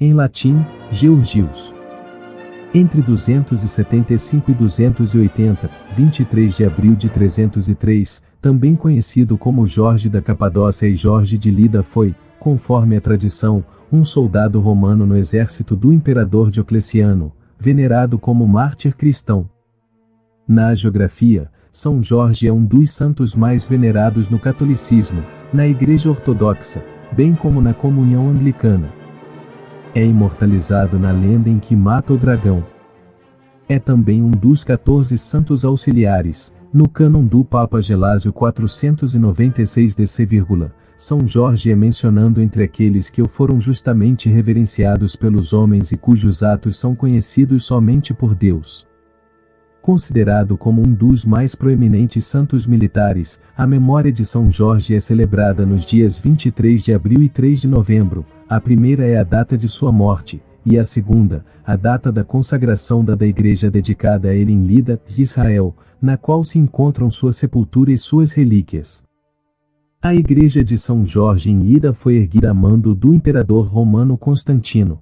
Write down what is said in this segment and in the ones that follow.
em latim, Georgius. Entre 275 e 280, 23 de abril de 303, também conhecido como Jorge da Capadócia e Jorge de Lida foi, conforme a tradição, um soldado romano no exército do imperador Diocleciano, venerado como mártir cristão. Na hagiografia, São Jorge é um dos santos mais venerados no catolicismo, na Igreja Ortodoxa, bem como na comunhão anglicana. É imortalizado na lenda em que mata o dragão. É também um dos 14 santos auxiliares, no cânon do Papa Gelásio 496 DC, São Jorge é mencionado entre aqueles que o foram justamente reverenciados pelos homens e cujos atos são conhecidos somente por Deus. Considerado como um dos mais proeminentes santos militares, a memória de São Jorge é celebrada nos dias 23 de abril e 3 de novembro. A primeira é a data de sua morte, e a segunda, a data da consagração da igreja dedicada a ele em Lida, Israel, na qual se encontram sua sepultura e suas relíquias. A igreja de São Jorge em Lida foi erguida a mando do imperador romano Constantino.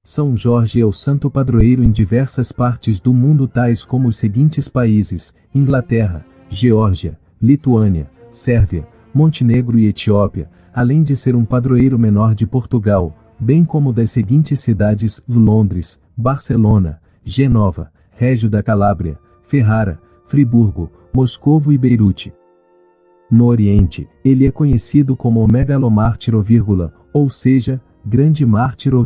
São Jorge é o santo padroeiro em diversas partes do mundo, tais como os seguintes países: Inglaterra, Geórgia, Lituânia, Sérvia, Montenegro e Etiópia, além de ser um padroeiro menor de Portugal, bem como das seguintes cidades: Londres, Barcelona, Genova, Régio da Calábria, Ferrara, Friburgo, Moscovo e Beirute. No Oriente, ele é conhecido como o megalomártiro, ou seja, grande mártiro.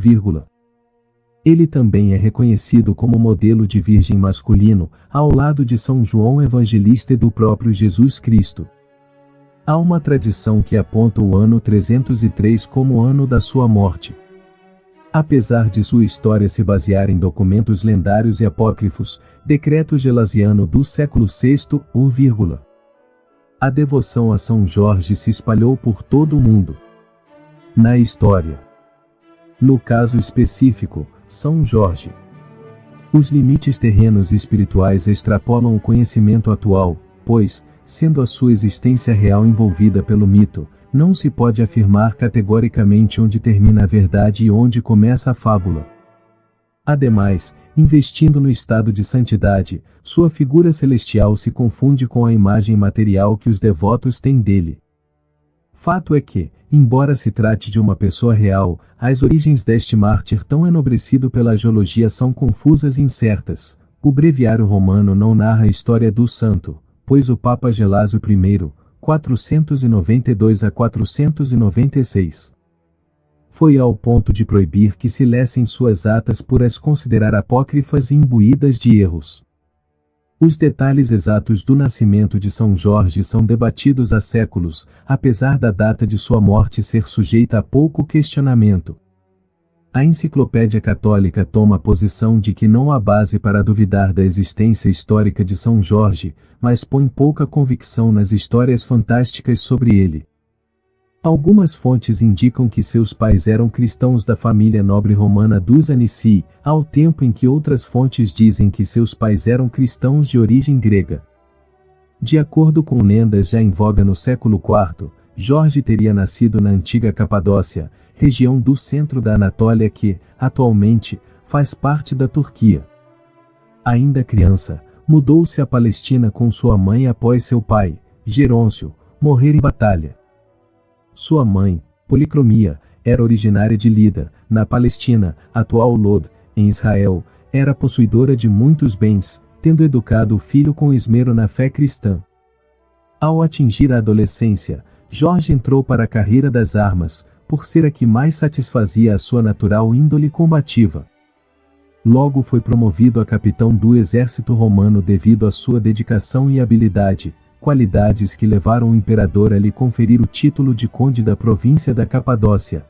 Ele também é reconhecido como modelo de virgem masculino, ao lado de São João Evangelista e do próprio Jesus Cristo. Há uma tradição que aponta o ano 303 como o ano da sua morte. Apesar de sua história se basear em documentos lendários e apócrifos, decreto gelasiano do século VI, a devoção a São Jorge se espalhou por todo o mundo. Na história. No caso específico, São Jorge. Os limites terrenos e espirituais extrapolam o conhecimento atual, pois, sendo a sua existência real envolvida pelo mito, não se pode afirmar categoricamente onde termina a verdade e onde começa a fábula. Ademais, investindo no estado de santidade, sua figura celestial se confunde com a imagem material que os devotos têm dele. Fato é que, embora se trate de uma pessoa real, as origens deste mártir tão enobrecido pela geologia são confusas e incertas. O breviário romano não narra a história do santo, pois o Papa Gelásio I, 492 a 496, foi ao ponto de proibir que se lessem suas atas por as considerar apócrifas e imbuídas de erros. Os detalhes exatos do nascimento de São Jorge são debatidos há séculos, apesar da data de sua morte ser sujeita a pouco questionamento. A Enciclopédia Católica toma a posição de que não há base para duvidar da existência histórica de São Jorge, mas põe pouca convicção nas histórias fantásticas sobre ele. Algumas fontes indicam que seus pais eram cristãos da família nobre romana dos Anici, ao tempo em que outras fontes dizem que seus pais eram cristãos de origem grega. De acordo com lendas já em voga no século IV, Jorge teria nascido na antiga Capadócia, região do centro da Anatólia que, atualmente, faz parte da Turquia. Ainda criança, mudou-se à Palestina com sua mãe após seu pai, Gerôncio, morrer em batalha. Sua mãe, Policromia, era originária de Lida, na Palestina, atual Lod, em Israel, era possuidora de muitos bens, tendo educado o filho com esmero na fé cristã. Ao atingir a adolescência, Jorge entrou para a carreira das armas, por ser a que mais satisfazia a sua natural índole combativa. Logo foi promovido a capitão do exército romano devido à sua dedicação e habilidade, qualidades que levaram o imperador a lhe conferir o título de conde da província da Capadócia.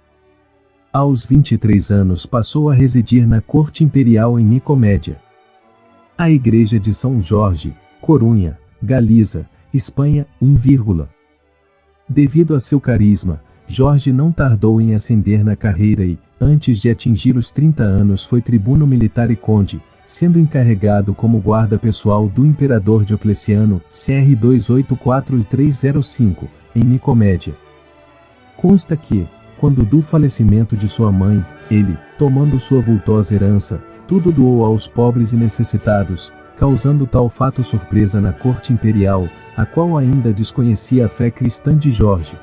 Aos 23 anos passou a residir na corte imperial em Nicomédia. A igreja de São Jorge, Corunha, Galiza, Espanha, Devido a seu carisma, Jorge não tardou em ascender na carreira e, antes de atingir os 30 anos foi tribuno militar e conde, sendo encarregado como guarda pessoal do imperador Diocleciano, CR 284 e 305, em Nicomédia. Consta que, quando do falecimento de sua mãe, ele, tomando sua vultosa herança, tudo doou aos pobres e necessitados, causando tal fato surpresa na corte imperial, a qual ainda desconhecia a fé cristã de Jorge.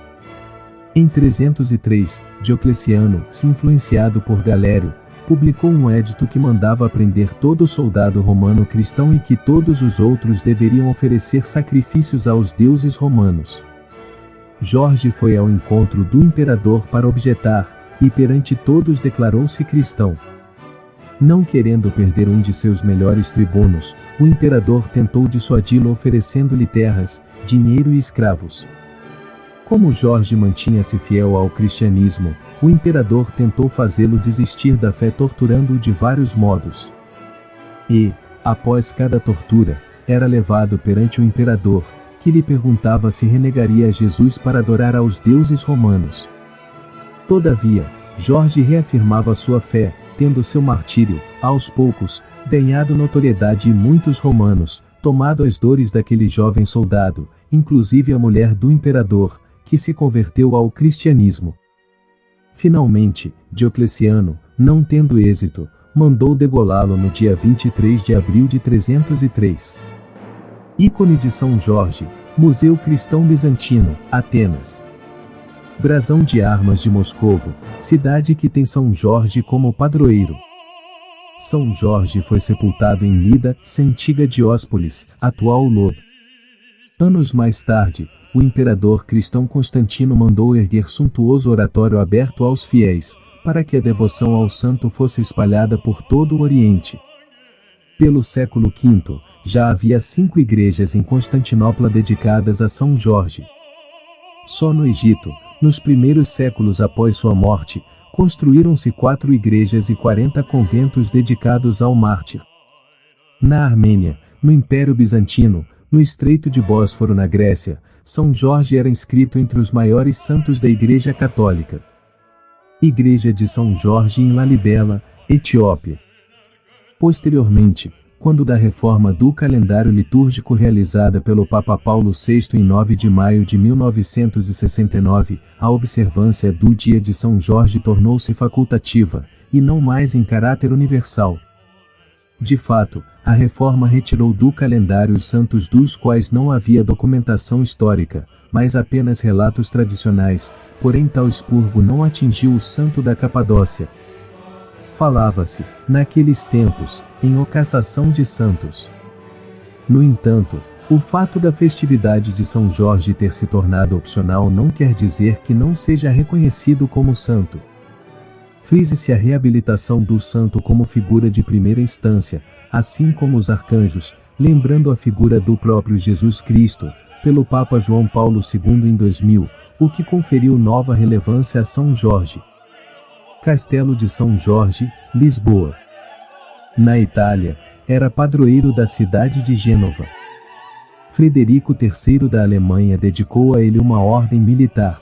Em 303, Diocleciano, influenciado por Galério, publicou um edito que mandava prender todo soldado romano cristão e que todos os outros deveriam oferecer sacrifícios aos deuses romanos. Jorge foi ao encontro do imperador para objetar, e perante todos declarou-se cristão. Não querendo perder um de seus melhores tribunos, o imperador tentou dissuadi-lo oferecendo-lhe terras, dinheiro e escravos. Como Jorge mantinha-se fiel ao cristianismo, o imperador tentou fazê-lo desistir da fé torturando-o de vários modos. E, após cada tortura, era levado perante o imperador, que lhe perguntava se renegaria a Jesus para adorar aos deuses romanos. Todavia, Jorge reafirmava sua fé, tendo seu martírio, aos poucos, ganhado notoriedade e muitos romanos, tomado as dores daquele jovem soldado, inclusive a mulher do imperador, que se converteu ao cristianismo. Finalmente, Diocleciano, não tendo êxito, mandou degolá-lo no dia 23 de abril de 303. Ícone de São Jorge, Museu Cristão Bizantino, Atenas. Brasão de armas de Moscovo, cidade que tem São Jorge como padroeiro. São Jorge foi sepultado em Lida, antiga Dióspolis, atual Lod. Anos mais tarde, o imperador cristão Constantino mandou erguer suntuoso oratório aberto aos fiéis, para que a devoção ao santo fosse espalhada por todo o Oriente. Pelo século V, já havia 5 igrejas em Constantinopla dedicadas a São Jorge. Só no Egito, nos primeiros séculos após sua morte, construíram-se 4 igrejas e 40 conventos dedicados ao mártir. Na Armênia, no Império Bizantino, no Estreito de Bósforo na Grécia, São Jorge era inscrito entre os maiores santos da Igreja Católica. Igreja de São Jorge em Lalibela, Etiópia. Posteriormente, quando da reforma do calendário litúrgico realizada pelo Papa Paulo VI em 9 de maio de 1969, a observância do Dia de São Jorge tornou-se facultativa, e não mais em caráter universal. De fato, a reforma retirou do calendário os santos dos quais não havia documentação histórica, mas apenas relatos tradicionais, porém tal expurgo não atingiu o santo da Capadócia. Falava-se, naqueles tempos, em ocassação de santos. No entanto, o fato da festividade de São Jorge ter se tornado opcional não quer dizer que não seja reconhecido como santo. Frise-se a reabilitação do santo como figura de primeira instância, assim como os arcanjos, lembrando a figura do próprio Jesus Cristo, pelo Papa João Paulo II em 2000, o que conferiu nova relevância a São Jorge. Castelo de São Jorge, Lisboa. Na Itália, era padroeiro da cidade de Gênova. Frederico III da Alemanha dedicou a ele uma ordem militar.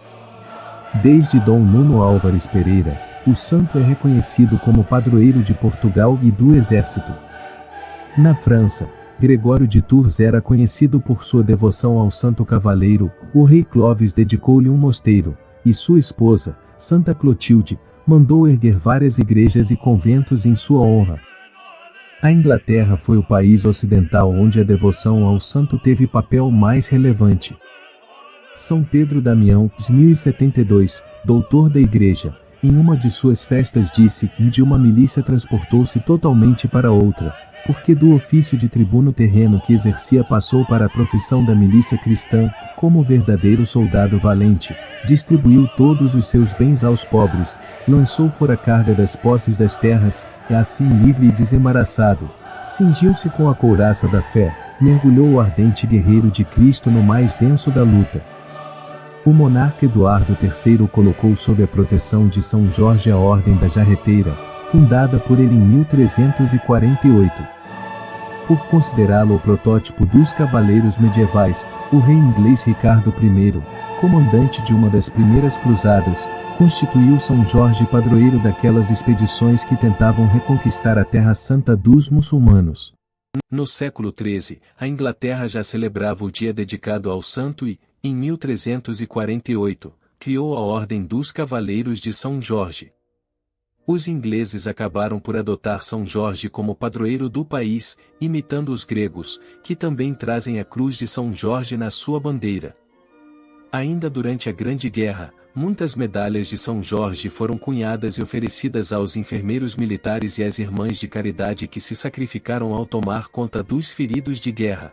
Desde Dom Nuno Álvares Pereira, o santo é reconhecido como padroeiro de Portugal e do exército. Na França, Gregório de Tours era conhecido por sua devoção ao santo cavaleiro, o rei Clovis dedicou-lhe um mosteiro, e sua esposa, Santa Clotilde, mandou erguer várias igrejas e conventos em sua honra. A Inglaterra foi o país ocidental onde a devoção ao santo teve papel mais relevante. São Pedro Damião, 1072, doutor da Igreja, em uma de suas festas disse que de uma milícia transportou-se totalmente para outra, porque do ofício de tribuno terreno que exercia passou para a profissão da milícia cristã, como verdadeiro soldado valente, distribuiu todos os seus bens aos pobres, lançou fora a carga das posses das terras, e assim livre e desembaraçado, cingiu-se com a couraça da fé, mergulhou o ardente guerreiro de Cristo no mais denso da luta. O monarca Eduardo III colocou sob a proteção de São Jorge a Ordem da Jarreteira, fundada por ele em 1348. Por considerá-lo o protótipo dos cavaleiros medievais, o rei inglês Ricardo I, comandante de uma das primeiras cruzadas, constituiu São Jorge padroeiro daquelas expedições que tentavam reconquistar a Terra Santa dos muçulmanos. No século XIII, a Inglaterra já celebrava o dia dedicado ao santo e, em 1348, criou a Ordem dos Cavaleiros de São Jorge. Os ingleses acabaram por adotar São Jorge como padroeiro do país, imitando os gregos, que também trazem a cruz de São Jorge na sua bandeira. Ainda durante a Grande Guerra, muitas medalhas de São Jorge foram cunhadas e oferecidas aos enfermeiros militares e às irmãs de caridade que se sacrificaram ao tomar conta dos feridos de guerra.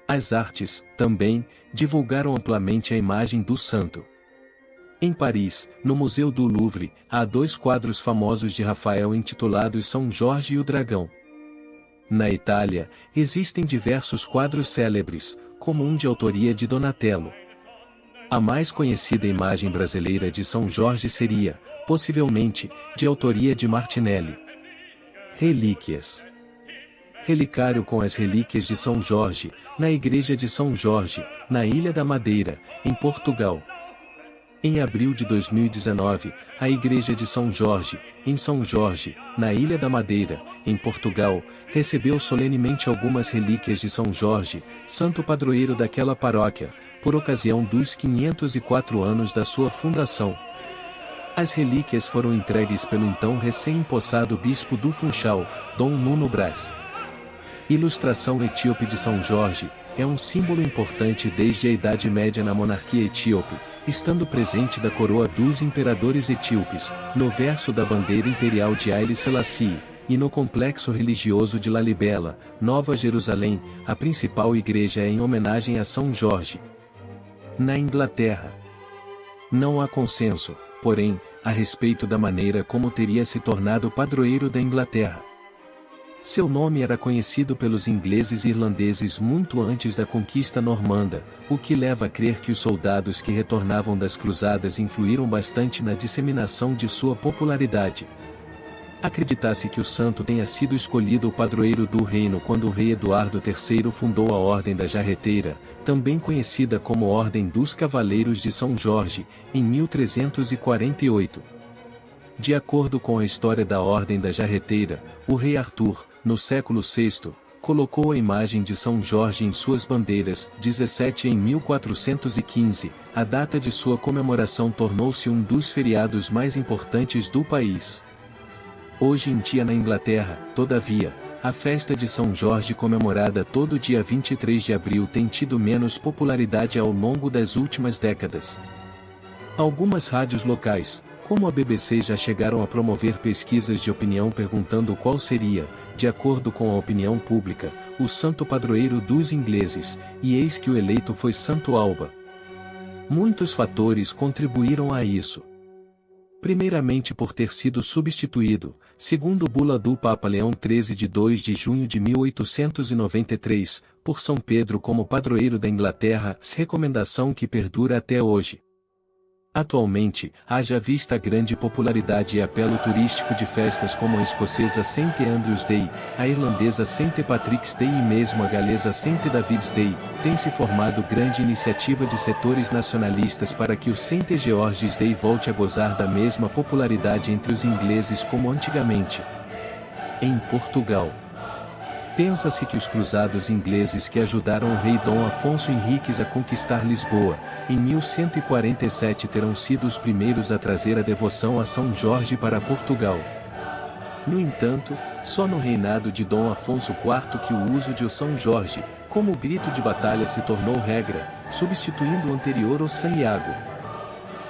As artes, também, divulgaram amplamente a imagem do santo. Em Paris, no Museu do Louvre, há 2 quadros famosos de Rafael intitulados São Jorge e o Dragão. Na Itália, existem diversos quadros célebres, como um de autoria de Donatello. A mais conhecida imagem brasileira de São Jorge seria, possivelmente, de autoria de Martinelli. Relíquias. Relicário com as relíquias de São Jorge, na Igreja de São Jorge, na Ilha da Madeira, em Portugal. Em abril de 2019, a Igreja de São Jorge, em São Jorge, na Ilha da Madeira, em Portugal, recebeu solenemente algumas relíquias de São Jorge, santo padroeiro daquela paróquia, por ocasião dos 504 anos da sua fundação. As relíquias foram entregues pelo então recém-empossado bispo do Funchal, Dom Nuno Brás. Ilustração etíope de São Jorge, é um símbolo importante desde a Idade Média na monarquia etíope, estando presente da coroa dos imperadores etíopes, no verso da bandeira imperial de Haile Selassie, e no complexo religioso de Lalibela, Nova Jerusalém, a principal igreja é em homenagem a São Jorge. Na Inglaterra, não há consenso, porém, a respeito da maneira como teria se tornado padroeiro da Inglaterra. Seu nome era conhecido pelos ingleses e irlandeses muito antes da conquista normanda, o que leva a crer que os soldados que retornavam das cruzadas influíram bastante na disseminação de sua popularidade. Acredita-se que o santo tenha sido escolhido o padroeiro do reino quando o rei Eduardo III fundou a Ordem da Jarreteira, também conhecida como Ordem dos Cavaleiros de São Jorge, em 1348. De acordo com a história da Ordem da Jarreteira, o rei Arthur, no século VI, colocou a imagem de São Jorge em suas bandeiras. 17 Em 1415, a data de sua comemoração tornou-se um dos feriados mais importantes do país. Hoje em dia na Inglaterra, todavia, a festa de São Jorge comemorada todo dia 23 de abril tem tido menos popularidade ao longo das últimas décadas. Algumas rádios locais, como a BBC, já chegaram a promover pesquisas de opinião perguntando qual seria, de acordo com a opinião pública, o santo padroeiro dos ingleses, e eis que o eleito foi Santo Alba. Muitos fatores contribuíram a isso. Primeiramente por ter sido substituído, segundo bula do Papa Leão XIII de 2 de junho de 1893, por São Pedro como padroeiro da Inglaterra, recomendação que perdura até hoje. Atualmente, haja vista a grande popularidade e apelo turístico de festas como a escocesa St. Andrew's Day, a irlandesa St. Patrick's Day e mesmo a galesa St. David's Day, tem se formado grande iniciativa de setores nacionalistas para que o St. George's Day volte a gozar da mesma popularidade entre os ingleses como antigamente. Em Portugal, pensa-se que os cruzados ingleses que ajudaram o rei Dom Afonso Henriques a conquistar Lisboa, em 1147 terão sido os primeiros a trazer a devoção a São Jorge para Portugal. No entanto, só no reinado de Dom Afonso IV que o uso de o São Jorge, como grito de batalha se tornou regra, substituindo o anterior o São Iago.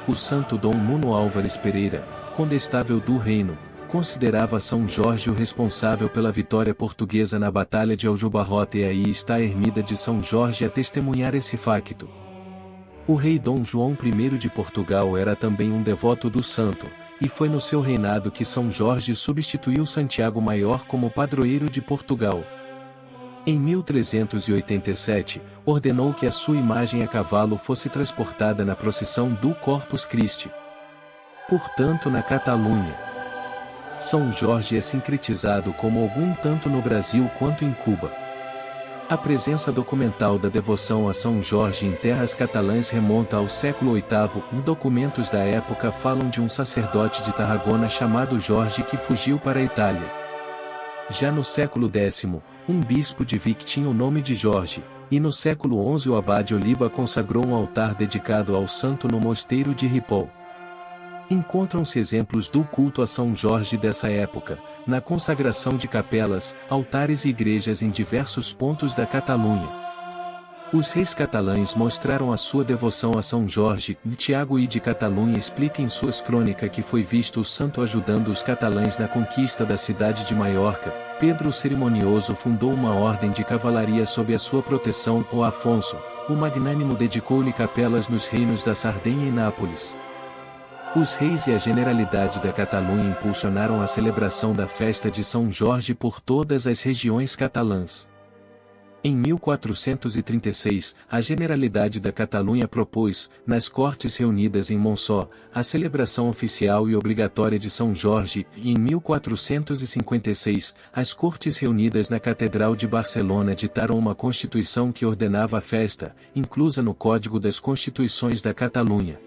O santo Dom Nuno Álvares Pereira, condestável do reino, considerava São Jorge o responsável pela vitória portuguesa na Batalha de Aljubarrota e aí está a ermida de São Jorge a testemunhar esse facto. O rei Dom João I de Portugal era também um devoto do santo, e foi no seu reinado que São Jorge substituiu Santiago Maior como padroeiro de Portugal. Em 1387, ordenou que a sua imagem a cavalo fosse transportada na procissão do Corpus Christi. Portanto, na Catalunha, São Jorge é sincretizado como algum tanto no Brasil quanto em Cuba. A presença documental da devoção a São Jorge em terras catalãs remonta ao século VIII. Os documentos da época falam de um sacerdote de Tarragona chamado Jorge que fugiu para a Itália. Já no século X, um bispo de Vic tinha o nome de Jorge, E no século XI o abade Oliba consagrou um altar dedicado ao santo no mosteiro de Ripoll. Encontram-se exemplos do culto a São Jorge dessa época, na consagração de capelas, altares e igrejas em diversos pontos da Catalunha. Os reis catalães mostraram a sua devoção a São Jorge, e Tiago I de Catalunha explica em suas crônicas que foi visto o santo ajudando os catalães na conquista da cidade de Maiorca. Pedro o Cerimonioso fundou uma ordem de cavalaria sob a sua proteção, ou Afonso, o Magnânimo dedicou-lhe capelas nos reinos da Sardenha e Nápoles. Os reis e a generalidade da Catalunha impulsionaram a celebração da festa de São Jorge por todas as regiões catalãs. Em 1436, a Generalidade da Catalunha propôs, nas Cortes reunidas em Monçó, a celebração oficial e obrigatória de São Jorge, e em 1456, as Cortes reunidas na Catedral de Barcelona ditaram uma constituição que ordenava a festa, inclusa no Código das Constituições da Catalunha.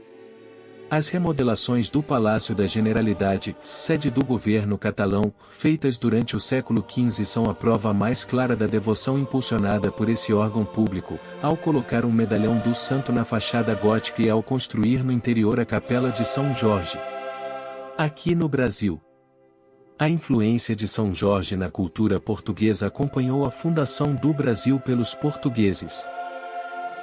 As remodelações do Palácio da Generalidade, sede do governo catalão, feitas durante o século XV são a prova mais clara da devoção impulsionada por esse órgão público, ao colocar um medalhão do santo na fachada gótica e ao construir no interior a Capela de São Jorge. Aqui no Brasil, a influência de São Jorge na cultura portuguesa acompanhou a fundação do Brasil pelos portugueses.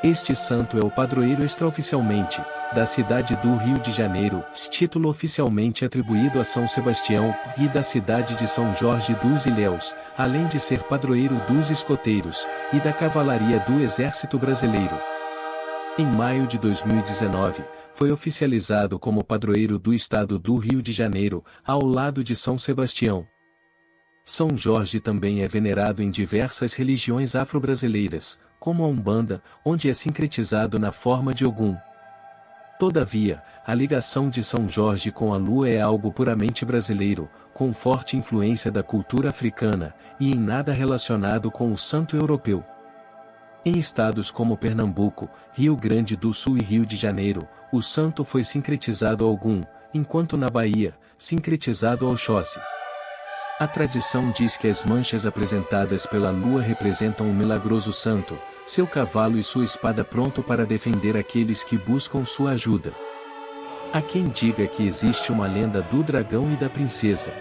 Este santo é o padroeiro extraoficialmente da cidade do Rio de Janeiro, título oficialmente atribuído a São Sebastião, e da cidade de São Jorge dos Ilhéus, além de ser padroeiro dos escoteiros, e da cavalaria do Exército Brasileiro. Em maio de 2019, foi oficializado como padroeiro do estado do Rio de Janeiro, ao lado de São Sebastião. São Jorge também é venerado em diversas religiões afro-brasileiras, como a Umbanda, onde é sincretizado na forma de Ogum. Todavia, a ligação de São Jorge com a lua é algo puramente brasileiro, com forte influência da cultura africana, e em nada relacionado com o santo europeu. Em estados como Pernambuco, Rio Grande do Sul e Rio de Janeiro, o santo foi sincretizado ao Ogum, enquanto na Bahia, sincretizado ao Oxóssi. A tradição diz que as manchas apresentadas pela lua representam o milagroso santo, seu cavalo e sua espada pronto para defender aqueles que buscam sua ajuda. Há quem diga que existe uma lenda do dragão e da princesa.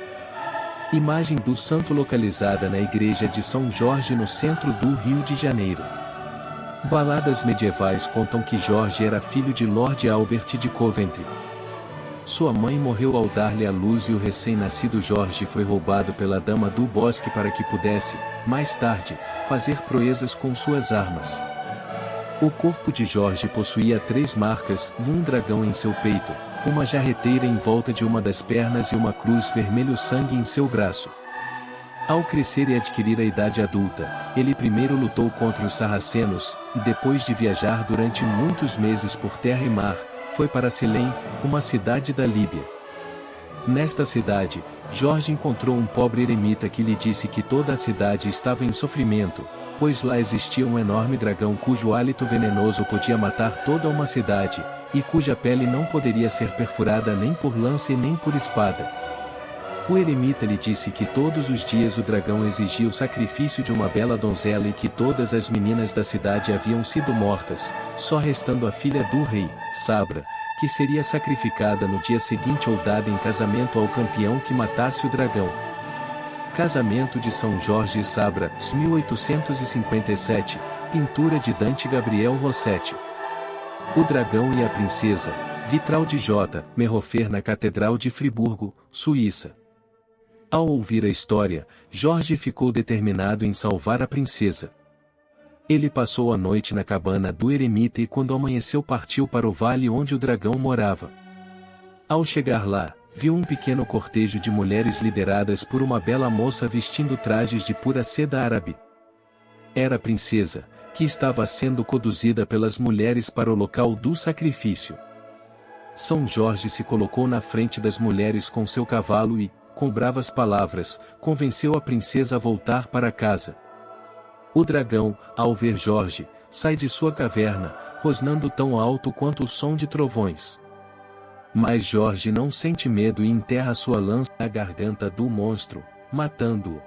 Imagem do santo localizada na igreja de São Jorge no centro do Rio de Janeiro. Baladas medievais contam que Jorge era filho de Lord Albert de Coventry. Sua mãe morreu ao dar-lhe à luz e o recém-nascido Jorge foi roubado pela Dama do Bosque para que pudesse, mais tarde, fazer proezas com suas armas. O corpo de Jorge possuía 3 marcas, um dragão em seu peito, uma jarreteira em volta de uma das pernas e uma cruz vermelho-sangue em seu braço. Ao crescer e adquirir a idade adulta, ele primeiro lutou contra os sarracenos, e depois de viajar durante muitos meses por terra e mar, foi para Silém, uma cidade da Líbia. Nesta cidade, Jorge encontrou um pobre eremita que lhe disse que toda a cidade estava em sofrimento, pois lá existia um enorme dragão cujo hálito venenoso podia matar toda uma cidade, e cuja pele não poderia ser perfurada nem por lança e nem por espada. O eremita lhe disse que todos os dias o dragão exigia o sacrifício de uma bela donzela e que todas as meninas da cidade haviam sido mortas, só restando a filha do rei, Sabra, que seria sacrificada no dia seguinte ou dada em casamento ao campeão que matasse o dragão. Casamento de São Jorge e Sabra, 1857, pintura de Dante Gabriel Rossetti. O dragão e a princesa, vitral de J. Merhofer na Catedral de Friburgo, Suíça. Ao ouvir a história, Jorge ficou determinado em salvar a princesa. Ele passou a noite na cabana do eremita e quando amanheceu partiu para o vale onde o dragão morava. Ao chegar lá, viu um pequeno cortejo de mulheres lideradas por uma bela moça vestindo trajes de pura seda árabe. Era a princesa, que estava sendo conduzida pelas mulheres para o local do sacrifício. São Jorge se colocou na frente das mulheres com seu cavalo e, com bravas palavras, convenceu a princesa a voltar para casa. O dragão, ao ver Jorge, sai de sua caverna, rosnando tão alto quanto o som de trovões. Mas Jorge não sente medo e enterra sua lança na garganta do monstro, matando-o.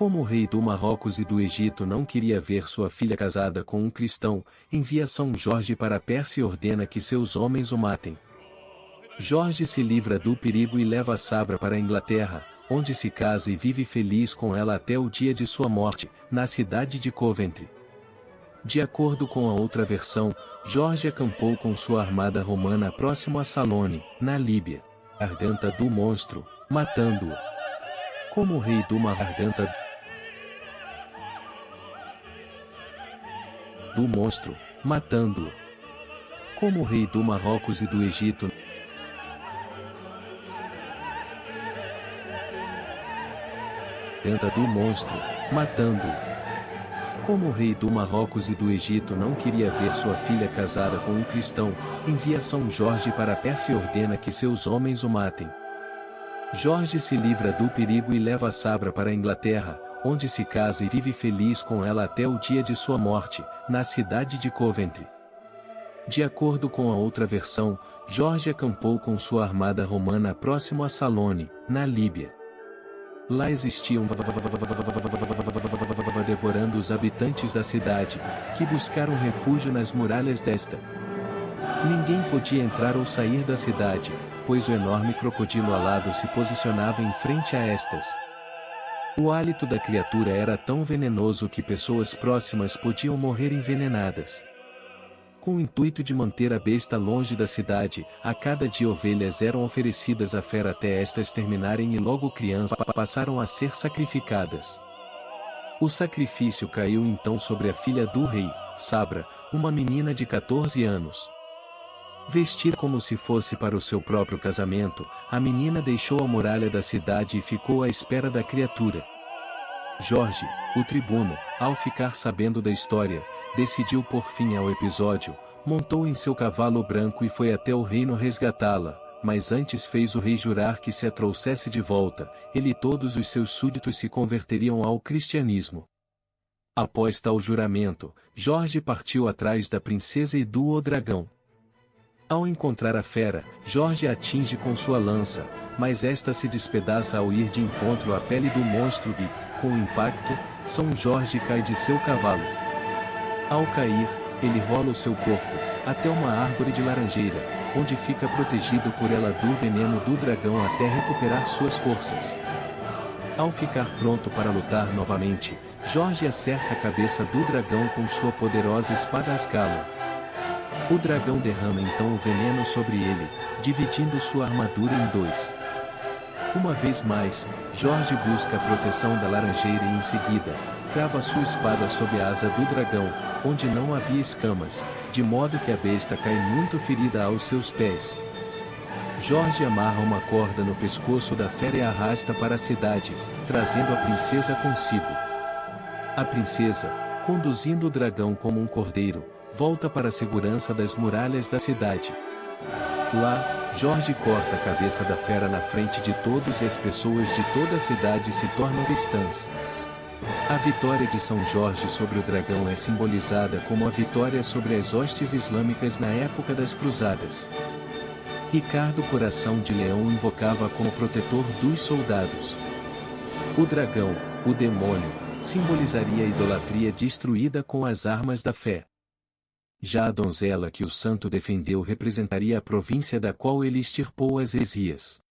Como o rei do Marrocos e do Egito não queria ver sua filha casada com um cristão, envia São Jorge para a Pérsia e ordena que seus homens o matem. Jorge se livra do perigo e leva Sabra para a Inglaterra, onde se casa e vive feliz com ela até o dia de sua morte, na cidade de Coventry. De acordo com a outra versão, Jorge acampou com sua armada romana próximo a Salone, na Líbia. Garganta do monstro, matando-o. Como o rei do Garganta do monstro, matando-o. Como o rei do Marrocos e do Egito Garganta do monstro, matando-o. Como o rei do Marrocos e do Egito não queria ver sua filha casada com um cristão, envia São Jorge para a Pérsia e ordena que seus homens o matem. Jorge se livra do perigo e leva Sabra para a Inglaterra, onde se casa e vive feliz com ela até o dia de sua morte, na cidade de Coventry. De acordo com a outra versão, Jorge acampou com sua armada romana próximo a Salone, na Líbia. Lá existiam devorando os habitantes da cidade, que buscaram refúgio nas muralhas desta. Ninguém podia entrar ou sair da cidade, pois o enorme crocodilo alado se posicionava em frente a estas. O hálito da criatura era tão venenoso que pessoas próximas podiam morrer envenenadas. Com o intuito de manter a besta longe da cidade, a cada dia ovelhas eram oferecidas à fera até estas terminarem e logo crianças passaram a ser sacrificadas. O sacrifício caiu então sobre a filha do rei, Sabra, uma menina de 14 anos. Vestida como se fosse para o seu próprio casamento, a menina deixou a muralha da cidade e ficou à espera da criatura. Jorge, o tribuno, ao ficar sabendo da história, decidiu pôr fim ao episódio, montou em seu cavalo branco e foi até o reino resgatá-la, mas antes fez o rei jurar que se a trouxesse de volta, ele e todos os seus súditos se converteriam ao cristianismo. Após tal juramento, Jorge partiu atrás da princesa e do dragão. Ao encontrar a fera, Jorge a atinge com sua lança, mas esta se despedaça ao ir de encontro à pele do monstro e, com o impacto, São Jorge cai de seu cavalo. Ao cair, ele rola o seu corpo, até uma árvore de laranjeira, onde fica protegido por ela do veneno do dragão até recuperar suas forças. Ao ficar pronto para lutar novamente, Jorge acerta a cabeça do dragão com sua poderosa espada Ascalon. O dragão derrama então o veneno sobre ele, dividindo sua armadura em dois. Uma vez mais, Jorge busca a proteção da laranjeira e em seguida, crava sua espada sob a asa do dragão, onde não havia escamas, de modo que a besta cai muito ferida aos seus pés. Jorge amarra uma corda no pescoço da fera e a arrasta para a cidade, trazendo a princesa consigo. A princesa, conduzindo o dragão como um cordeiro, volta para a segurança das muralhas da cidade. Lá, Jorge corta a cabeça da fera na frente de todos e as pessoas de toda a cidade se tornam cristãs. A vitória de São Jorge sobre o dragão é simbolizada como a vitória sobre as hostes islâmicas na época das cruzadas. Ricardo Coração de Leão invocava como protetor dos soldados. O dragão, o demônio, simbolizaria a idolatria destruída com as armas da fé. Já a donzela que o santo defendeu representaria a província da qual ele extirpou as heresias.